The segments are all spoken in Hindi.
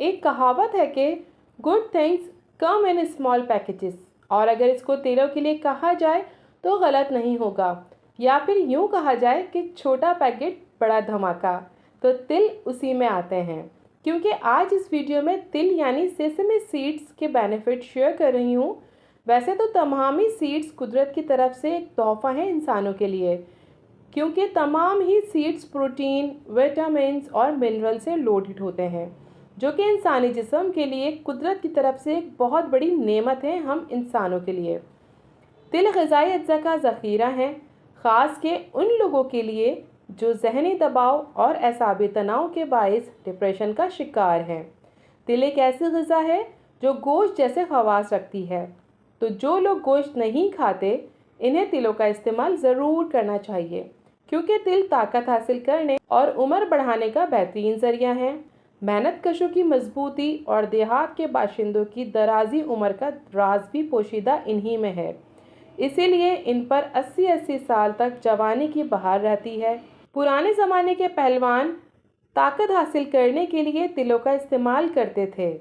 एक कहावत है कि good things come in small packages, और अगर इसको तिलों के लिए कहा जाए तो गलत नहीं होगा। या फिर यूँ कहा जाए कि छोटा पैकेट बड़ा धमाका, तो तिल उसी में आते हैं। क्योंकि आज इस वीडियो में तिल यानी सेसमी सीड्स के बेनिफिट शेयर कर रही हूँ। वैसे तो तमाम ही सीड्स कुदरत की तरफ से एक तोहफा है इंसानों के लिए, क्योंकि तमाम ही सीड्स प्रोटीन, विटामिन और मिनरल से लोडेड होते हैं, जो कि इंसानी जिस्म के लिए कुदरत की तरफ से एक बहुत बड़ी नेमत है हम इंसानों के लिए। तिल ग़िज़ाई अज्जा का ज़ख़ीरा है, ख़ास के उन लोगों के लिए जो ज़हनी दबाव और एसाबी तनाव के बायस डिप्रेशन का शिकार हैं। तिल एक ऐसी ग़िज़ा है जो गोश्त जैसे ख़वास रखती है, तो जो लोग गोश्त नहीं खाते इन्हें तिलों का इस्तेमाल ज़रूर करना चाहिए, क्योंकि तिल ताकत हासिल करने और उम्र बढ़ाने का बेहतरीन ज़रिया है। मेहनत कशों की मजबूती और देहात के बाशिंदों की दराजी उम्र का राज भी पोशीदा इन्हीं में है। इसीलिए इन पर 80-80 साल तक जवानी की बहार रहती है। पुराने ज़माने के पहलवान ताकत हासिल करने के लिए तिलों का इस्तेमाल करते थे।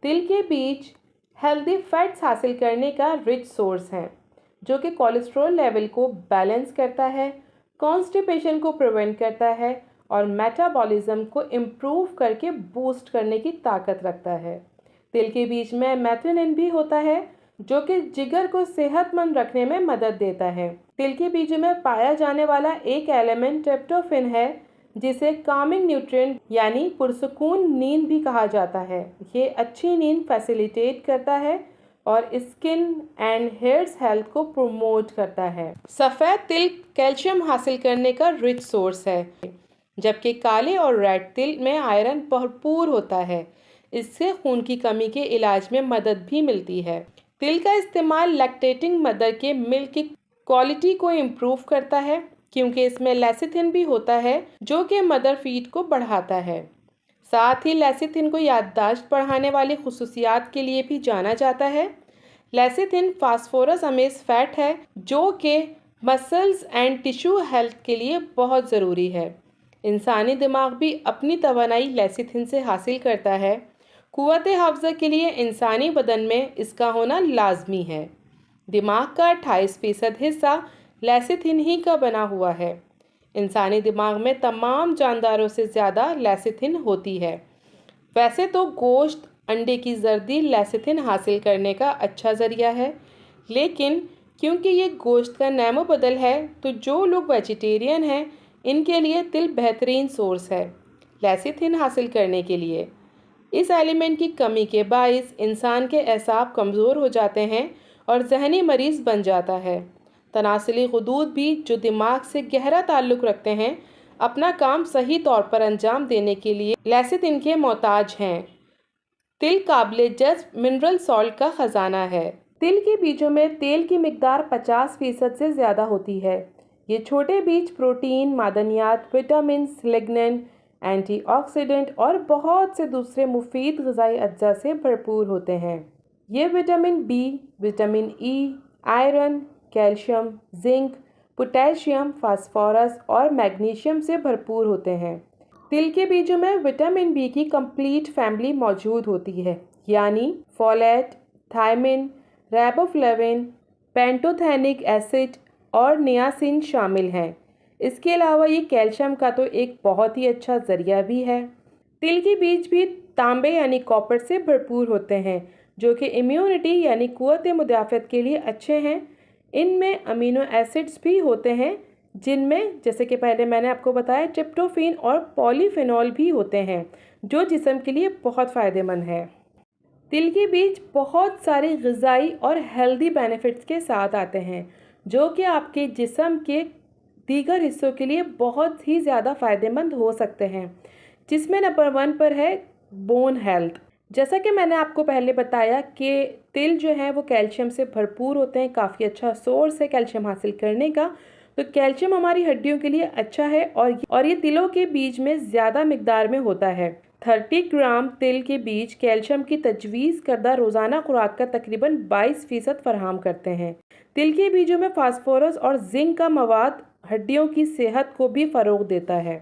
तिल के बीज हेल्दी फैट्स हासिल करने का रिच सोर्स हैं, जो कि कोलेस्ट्रॉल लेवल को बैलेंस करता है, कॉन्स्टिपेशन को प्रिवेंट करता है और मेटाबॉलिज्म को इम्प्रूव करके बूस्ट करने की ताकत रखता है। तिल के बीज में मेथेनिन भी होता है, जो कि जिगर को सेहतमंद रखने में मदद देता है। तिल के बीजों में पाया जाने वाला एक एलिमेंट ट्रिप्टोफैन है, जिसे कामिंग न्यूट्रिएंट यानी पुरसकून नींद भी कहा जाता है। ये अच्छी नींद फैसिलिटेट करता है और स्किन एंड हेयर्स हेल्थ को प्रमोट करता है। सफ़ेद तिल कैल्शियम हासिल करने का रिच सोर्स है, जबकि काले और रेड तिल में आयरन भरपूर होता है। इससे खून की कमी के इलाज में मदद भी मिलती है। तिल का इस्तेमाल लैक्टेटिंग मदर के मिल्क की क्वालिटी को इम्प्रूव करता है, क्योंकि इसमें लेसिथिन भी होता है, जो कि मदर फीड को बढ़ाता है। साथ ही लेसिथिन को याददाश्त बढ़ाने वाली खुसूसियात के लिए भी जाना जाता है। लेसिथिन फास्फोरस अमेज फैट है, जो कि मसल्स एंड टिश्यू हेल्थ के लिए बहुत ज़रूरी है। इंसानी दिमाग भी अपनी तवानाई लेसिथिन से हासिल करता है। कुव्वत हाफ़ज़ा के लिए इंसानी बदन में इसका होना लाजमी है। दिमाग का 28% हिस्सा लेसिथिन ही का बना हुआ है। इंसानी दिमाग में तमाम जानदारों से ज़्यादा लेसिथिन होती है। वैसे तो गोश्त, अंडे की जर्दी लेसिथिन हासिल करने का अच्छा ज़रिया है, लेकिन क्योंकि ये गोश्त का नैमो बदल है, तो जो लोग वेजिटेरियन हैं इनके लिए तिल बेहतरीन सोर्स है लेसिथिन हासिल करने के लिए। इस एलिमेंट की कमी के बायस इंसान के एसाब कमज़ोर हो जाते हैं और जहनी मरीज़ बन जाता है। तनासली गुदूद भी, जो दिमाग से गहरा ताल्लुक़ रखते हैं, अपना काम सही तौर पर अंजाम देने के लिए लेसिथिन के मोहताज हैं। तिल काबिले जज़्ब मिनरल सॉल्ट का ख़जाना है। तिल के बीजों में तेल की मिकदार 50% से ज़्यादा होती है। ये छोटे बीज प्रोटीन, मादनियात, विटामिन, लिग्निन, एंटीऑक्सीडेंट और बहुत से दूसरे मुफीद ग़िज़ाई अज्जा से भरपूर होते हैं। ये vitamin B, vitamin E, iron, calcium, zinc, potassium, phosphorus और मैग्नीशियम से भरपूर होते हैं। तिल के बीजों में विटामिन बी की कंप्लीट फैमिली मौजूद होती है, यानी folate, thiamine, riboflavin, pantothenic acid और नियासिन शामिल हैं। इसके अलावा ये कैल्शियम का तो एक बहुत ही अच्छा ज़रिया भी है। तिल के बीज भी तांबे यानी कॉपर से भरपूर होते हैं, जो कि इम्यूनिटी यानी कुव्वत मुदाफ़त के लिए अच्छे हैं। इनमें अमीनो एसिड्स भी होते हैं, जिनमें जैसे कि पहले मैंने आपको बताया ट्रिप्टोफैन और पॉलीफेनॉल भी होते हैं, जो जिस्म के लिए बहुत फ़ायदेमंद है। तिल के बीज बहुत सारे ग़िज़ाई और हेल्दी बेनिफिट्स के साथ आते हैं, जो कि आपके जिस्म के दीगर हिस्सों के लिए बहुत ही ज़्यादा फ़ायदेमंद हो सकते हैं, जिसमें नंबर 1 पर है बोन हेल्थ। जैसा कि मैंने आपको पहले बताया कि तिल जो है वो कैल्शियम से भरपूर होते हैं, काफ़ी अच्छा सोर्स है कैल्शियम हासिल करने का। तो कैल्शियम हमारी हड्डियों के लिए अच्छा है और ये तिलों के बीज में ज़्यादा मिकदार में होता है। 30 ग्राम तिल के बीज कैल्शियम की तजवीज़ करदा रोज़ाना खुराक का तकरीबन 22% फराहम करते हैं। तिल के बीजों में फास्फोरस और जिंक का मवाद हड्डियों की सेहत को भी फ़रोग़ देता है।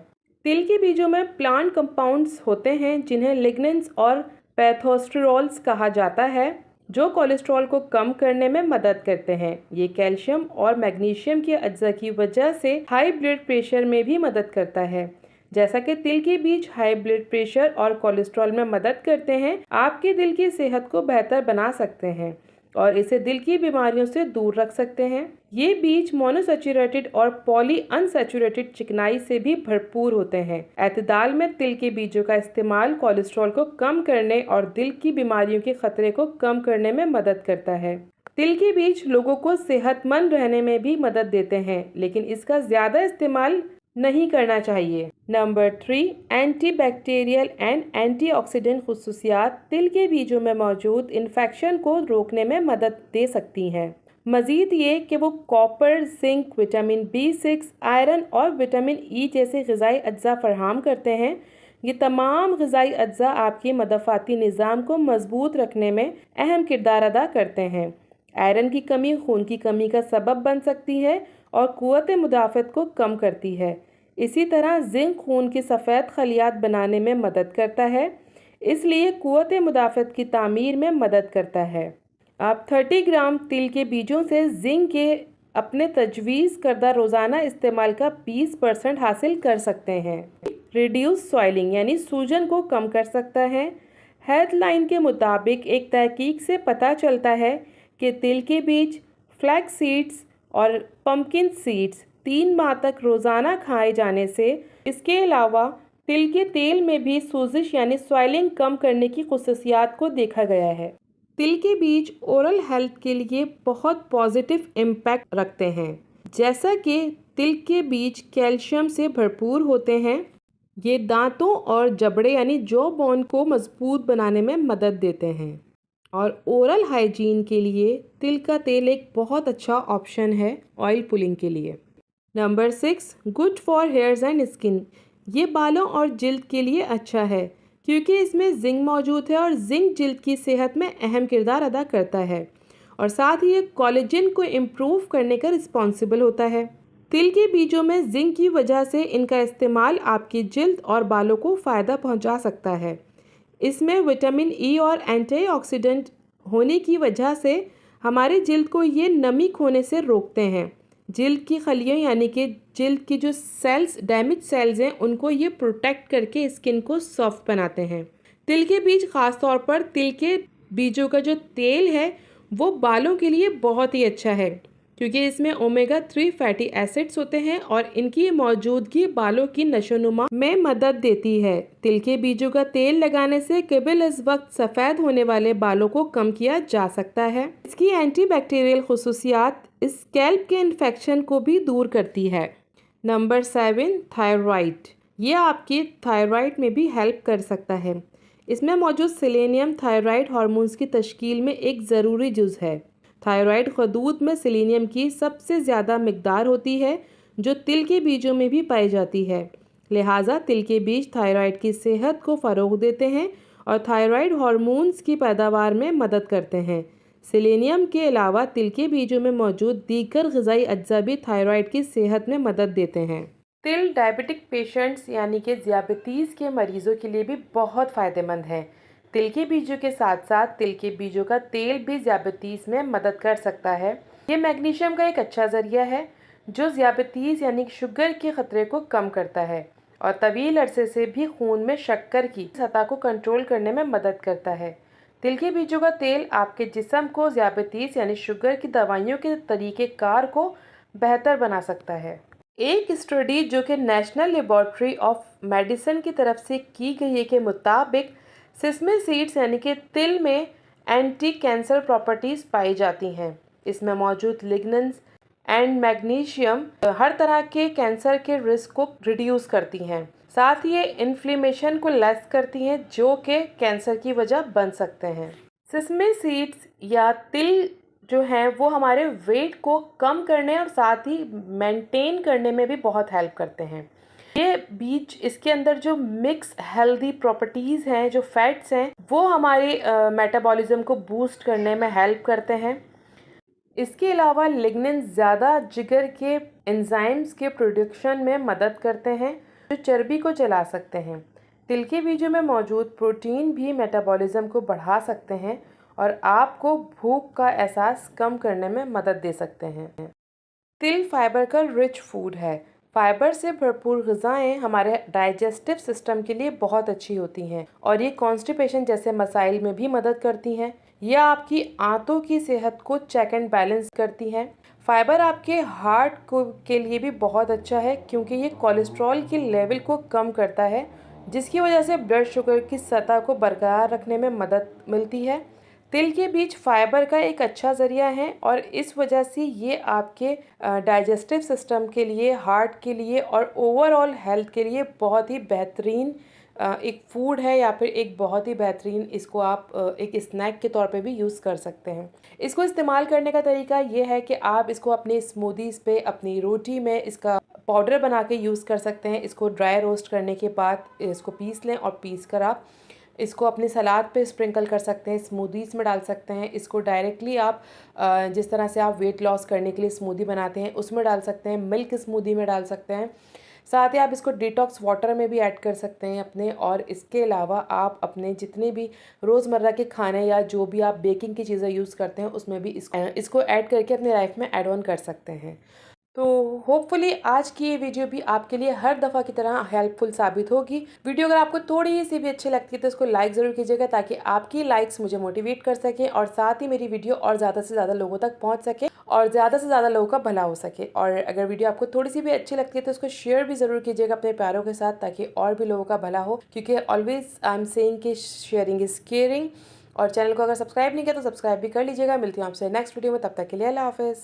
तिल के बीजों में प्लांट कंपाउंड्स होते हैं जिन्हें लिग्नेंस और पैथोस्टेरोल्स कहा जाता है, जो कोलेस्ट्रॉल को कम करने में मदद करते हैं। ये कैल्शियम और मैग्नीशियम के अज्जा की वजह से हाई ब्लड प्रेशर में भी मदद करता है। जैसा कि तिल के बीज हाई ब्लड प्रेशर और कोलेस्ट्रॉल में मदद करते हैं, आपके दिल की सेहत को बेहतर बना सकते हैं और इसे दिल की बीमारियों से दूर रख सकते हैं। ये बीज मोनोसैचुरेटेड और पॉली अनसैचुरेटेड चिकनाई से भी भरपूर होते हैं। एतदाल में तिल के बीजों का इस्तेमाल कोलेस्ट्रॉल को कम करने और दिल की बीमारियों के खतरे को कम करने में मदद करता है। तिल के बीज लोगों को सेहतमंद रहने में भी मदद देते हैं, लेकिन इसका ज़्यादा इस्तेमाल नहीं करना चाहिए। नंबर 3, एंटीबैक्टीरियल एंड एंटीऑक्सीडेंट खुसूसियात तिल के बीजों में मौजूद इन्फेक्शन को रोकने में मदद दे सकती हैं। मज़ीद ये कि वो copper, zinc, vitamin B6, iron और विटामिन E जैसे ग़िज़ाई अज्जा फराहम करते हैं। ये तमाम ग़िज़ाई अज्जा आपके मदफ़ाती निज़ाम को मजबूत रखने में अहम किरदार अदा करते हैं। आयरन की कमी खून की कमी का सबब बन सकती है और क़ुव्वत मुदाफ़त को कम करती है। इसी तरह जिंक खून की सफ़ेद खलियात बनाने में मदद करता है, इसलिए क़ुव्वत मुदाफ़त की तामीर में मदद करता है। आप 30 ग्राम तिल के बीजों से जिंक के अपने तजवीज़ करदा रोज़ाना इस्तेमाल का 20% हासिल कर सकते हैं। रिड्यूस सॉइलिंग यानी सूजन को कम कर सकता है। हेल्थलाइन के मुताबिक एक तहकीक से पता चलता है कि तिल के बीज, फ्लैक्स सीड्स और पम्पकिन सीड्स 3 माह तक रोज़ाना खाए जाने से, इसके अलावा तिल के तेल में भी सूजिश यानी स्वेलिंग कम करने की खुसूसियात को देखा गया है। तिल के बीज ओरल हेल्थ के लिए बहुत पॉजिटिव इम्पैक्ट रखते हैं। जैसा कि तिल के बीज कैल्शियम से भरपूर होते हैं, ये दांतों और जबड़े यानी जॉ बोन को मजबूत बनाने में मदद देते हैं और ओरल हाइजीन के लिए तिल का तेल एक बहुत अच्छा ऑप्शन है ऑयल पुलिंग के लिए। Number 6, good for hairs and skin. ये बालों और जिल्द के लिए अच्छा है क्योंकि इसमें जिंक मौजूद है और जिंक जिल्द की सेहत में अहम किरदार अदा करता है और साथ ही ये कोलेजन को इम्प्रूव करने का रिस्पॉन्सिबल होता है। तिल के बीजों में जिंक की वजह से इनका इस्तेमाल आपकी जिल्द और बालों को फ़ायदा पहुंचा सकता है। इसमें विटामिन E और एंटीऑक्सीडेंट होने की वजह से हमारे जिल्द को ये नमी खोने से रोकते हैं। जिल्द की खलियों यानी कि जिल्द की जो सेल्स, डैमेज सेल्स हैं, उनको ये प्रोटेक्ट करके स्किन को सॉफ्ट बनाते हैं। तिल के बीज ख़ास तौर पर तिल के बीजों का जो तेल है वो बालों के लिए बहुत ही अच्छा है क्योंकि इसमें ओमेगा 3 फैटी एसिड्स होते हैं और इनकी मौजूदगी बालों की नशोनुमा में मदद देती है। तिल के बीजों का तेल लगाने से क़िबल इस वक्त सफ़ेद होने वाले बालों को कम किया जा सकता है। इसकी एंटीबैक्टीरियल खुसूसियात स्कैल्प के इन्फेक्शन को भी दूर करती है। Number 7, thyroid. ये आपकी थायराइड में भी हेल्प कर सकता है। इसमें मौजूद सेलेनियम थायराइड हार्मोन्स की तश्कील में एक ज़रूरी जुज़ है। थायराइड खदूद में सेलेनियम की सबसे ज़्यादा मिकदार होती है जो तिल के बीजों में भी पाई जाती है। लिहाजा तिल के बीज थायराइड की सेहत को फ़रोग़ देते हैं और थायराइड हार्मोन्स की पैदावार में मदद करते हैं। सेलेनियम के अलावा तिल के बीजों में मौजूद दीगर ग़िज़ाई अज्जा भी थायराइड की सेहत में मदद देते हैं। तिल डायबिटिक पेशेंट्स यानी कि ज़ियाबतीस के मरीज़ों के लिए भी बहुत फ़ायदेमंद है। तिल के बीजों के साथ साथ तिल के बीजों का तेल भी ज़ियाबतीस में मदद कर सकता है। ये मैग्नीशियम का एक अच्छा ज़रिया है जो ज़ियाबतीस यानी शुगर के ख़तरे को कम करता है और तवील अरसे से भी खून में शक्कर की सतह को कंट्रोल करने में मदद करता है। तिल के बीजों का तेल आपके जिस्म को ज़ियाबतीस यानी शुगर की दवाइयों के तरीक़ेकार को बेहतर बना सकता है। एक स्टडी जो कि नेशनल लेबॉर्ट्री ऑफ मेडिसिन की तरफ से की गई है के मुताबिक सिसमे सीड्स यानी कि तिल में एंटी कैंसर प्रॉपर्टीज़ पाई जाती हैं। इसमें मौजूद लिग्नेंस एंड मैग्नीशियम हर तरह के कैंसर के रिस्क को रिड्यूस करती हैं। साथ ही ये इन्फ्लेमेशन को लेस करती हैं जो कि कैंसर की वजह बन सकते हैं। सिसमे सीड्स या तिल जो हैं वो हमारे वेट को कम करने और साथ ही मेंटेन करने में भी बहुत हेल्प करते हैं। ये बीज, इसके अंदर जो मिक्स हेल्दी प्रॉपर्टीज़ हैं, जो फैट्स हैं, वो हमारे मेटाबॉलिज्म को बूस्ट करने में हेल्प करते हैं। इसके अलावा लिग्निन ज़्यादा जिगर के एंजाइम्स के प्रोडक्शन में मदद करते हैं जो चर्बी को जला सकते हैं। तिल के बीजों में मौजूद प्रोटीन भी मेटाबॉलिज्म को बढ़ा सकते हैं और आपको भूख का एहसास कम करने में मदद दे सकते हैं। तिल फाइबर का रिच फूड है। फाइबर से भरपूर ग़िज़ाएँ हमारे डाइजेस्टिव सिस्टम के लिए बहुत अच्छी होती हैं और ये कॉन्स्टिपेशन जैसे मसाइल में भी मदद करती हैं। यह आपकी आंतों की सेहत को चेक एंड बैलेंस करती हैं। फाइबर आपके हार्ट को के लिए भी बहुत अच्छा है क्योंकि ये कोलेस्ट्रॉल के लेवल को कम करता है, जिसकी वजह से ब्लड शुगर की सतह को बरकरार रखने में मदद मिलती है। तिल के बीज फाइबर का एक अच्छा ज़रिया है और इस वजह से ये आपके डाइजेस्टिव सिस्टम के लिए, हार्ट के लिए और ओवरऑल हेल्थ के लिए बहुत ही बेहतरीन एक फूड है या फिर एक बहुत ही बेहतरीन इसको आप एक स्नैक के तौर पे भी यूज़ कर सकते हैं। इसको इस्तेमाल करने का तरीका ये है कि आप इसको अपने स्मूदीज़ पे, अपनी रोटी में इसका पाउडर बना के यूज़ कर सकते हैं। इसको ड्राई रोस्ट करने के बाद इसको पीस लें और पीस कर आप इसको अपने सलाद पे स्प्रिंकल कर सकते हैं, स्मूदीज़ में डाल सकते हैं। इसको डायरेक्टली आप जिस तरह से आप वेट लॉस करने के लिए स्मूदी बनाते हैं उसमें डाल सकते हैं, मिल्क स्मूदी में डाल सकते हैं। साथ ही आप इसको डिटॉक्स वाटर में भी ऐड कर सकते हैं अपने, और इसके अलावा आप अपने जितने भी रोज़मर्रा के खाने या जो भी आप बेकिंग की चीज़ें यूज़ करते हैं उसमें भी इसको ऐड करके अपनी लाइफ में ऐड ऑन कर सकते हैं। तो होपफुली आज की ये वीडियो भी आपके लिए हर दफ़ा की तरह हेल्पफुल साबित होगी। वीडियो अगर आपको थोड़ी सी भी अच्छी लगती है तो इसको लाइक ज़रूर कीजिएगा ताकि आपकी लाइक्स मुझे मोटिवेट कर सकें और साथ ही मेरी वीडियो और ज़्यादा से ज़्यादा लोगों तक पहुंच सके और ज़्यादा से ज़्यादा लोगों का भला हो सके। और अगर वीडियो आपको थोड़ी सी भी अच्छी लगती है तो इसको शेयर भी ज़रूर कीजिएगा अपने प्यारों के साथ ताकि और भी लोगों का भला हो, क्योंकि ऑलवेज आई एम सेइंग कि शेयरिंग इज़ केयरिंग। और चैनल को अगर सब्सक्राइब नहीं किया तो सब्सक्राइब भी कर लीजिएगा। मिलती हूँ आपसे नेक्स्ट वीडियो में, तब तक के लिए अल्लाह हाफ़िज़।